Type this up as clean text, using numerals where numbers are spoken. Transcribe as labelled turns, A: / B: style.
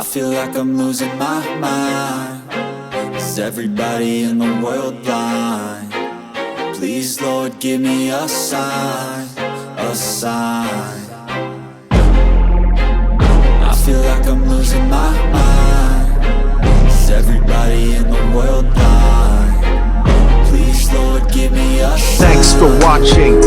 A: I feel like I'm losing my mind. Is everybody in the world blind? Please, Lord, give me a sign, a sign. I feel like I'm losing my mind. Is everybody in the world blind? Please, Lord, give me a sign.
B: Thanks for watching.